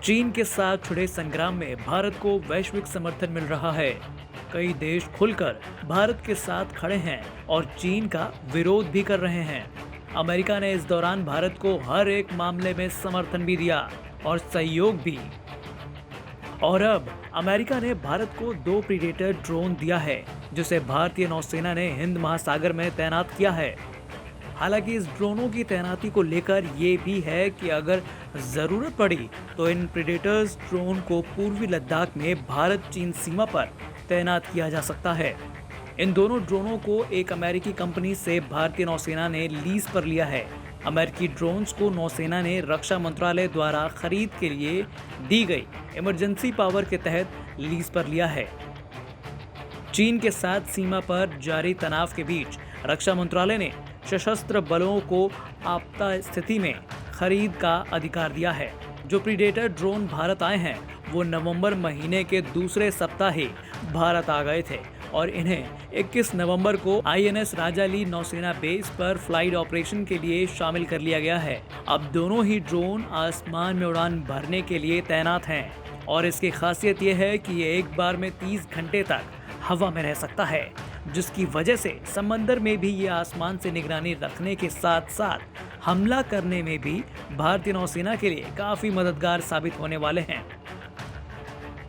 चीन के साथ छिड़े संग्राम में भारत को वैश्विक समर्थन मिल रहा है। कई देश खुलकर भारत के साथ खड़े हैं और चीन का विरोध भी कर रहे हैं। अमेरिका ने इस दौरान भारत को हर एक मामले में समर्थन भी दिया और सहयोग भी। और अब अमेरिका ने भारत को 2 प्रीडेटर ड्रोन दिया है, जिसे भारतीय नौसेना ने हिंद महासागर में तैनात किया है। हालांकि इस ड्रोनों की तैनाती को लेकर ये भी है कि अगर जरूरत पड़ी तो इन प्रेडेटर्स ड्रोन को पूर्वी लद्दाख में भारत चीन सीमा पर तैनात किया जा सकता है। इन दोनों ड्रोनों को एक अमेरिकी कंपनी से भारतीय नौसेना ने लीज पर लिया है। अमेरिकी ड्रोन्स को नौसेना ने रक्षा मंत्रालय द्वारा खरीद के लिए दी गई इमरजेंसी पावर के तहत लीज पर लिया है। चीन के साथ सीमा पर जारी तनाव के बीच रक्षा मंत्रालय ने सशस्त्र बलों को आपात स्थिति में खरीद का अधिकार दिया है। जो प्रीडेटर ड्रोन भारत आए हैं वो नवंबर महीने के दूसरे सप्ताह ही भारत आ गए थे और इन्हें 21 नवंबर को आईएनएस राजाली नौसेना बेस पर फ्लाइट ऑपरेशन के लिए शामिल कर लिया गया है। अब दोनों ही ड्रोन आसमान में उड़ान भरने के लिए तैनात हैं और इसकी खासियत यह है कि ये एक बार में 30 घंटे तक हवा में रह सकता है, जिसकी वजह से समंदर में भी ये आसमान से निगरानी रखने के साथ साथ हमला करने में भी भारतीय नौसेना के लिए काफी मददगार साबित होने वाले हैं।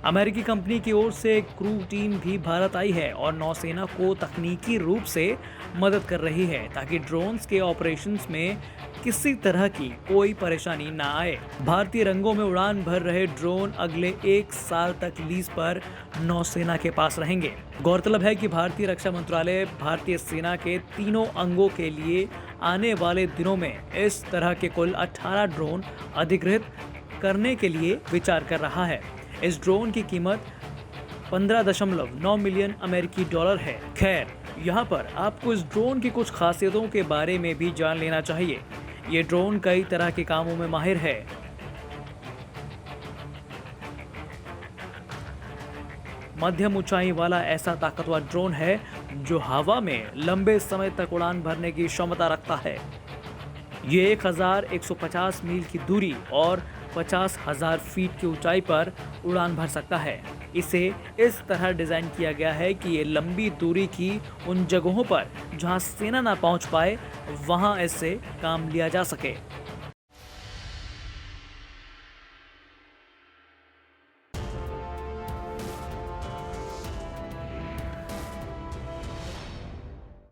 अमेरिकी कंपनी की ओर से एक क्रू टीम भी भारत आई है और नौसेना को तकनीकी रूप से मदद कर रही है ताकि ड्रोन्स के ऑपरेशंस में किसी तरह की कोई परेशानी ना आए। भारतीय रंगों में उड़ान भर रहे ड्रोन अगले 1 साल तक लीज पर नौसेना के पास रहेंगे। गौरतलब है कि भारतीय रक्षा मंत्रालय भारतीय सेना के तीनों अंगों के लिए आने वाले दिनों में इस तरह के कुल 18 ड्रोन अधिग्रहित करने के लिए विचार कर रहा है। इस ड्रोन की कीमत 15.9 मिलियन अमेरिकी डॉलर है। खैर, यहाँ पर आपको इस ड्रोन की कुछ खासियतों के बारे में भी जान लेना चाहिए। ये ड्रोन कई तरह के कामों में माहिर है। मध्यम ऊंचाई वाला ऐसा ताकतवर ड्रोन है जो हवा में लंबे समय तक उड़ान भरने की क्षमता रखता है। ये 1150 मील की दूरी और 50,000 फीट की ऊंचाई पर उड़ान भर सकता है। इसे इस तरह डिजाइन किया गया है कि ये लंबी दूरी की उन जगहों पर जहां सेना ना पहुंच पाए, वहां इससे काम लिया जा सके।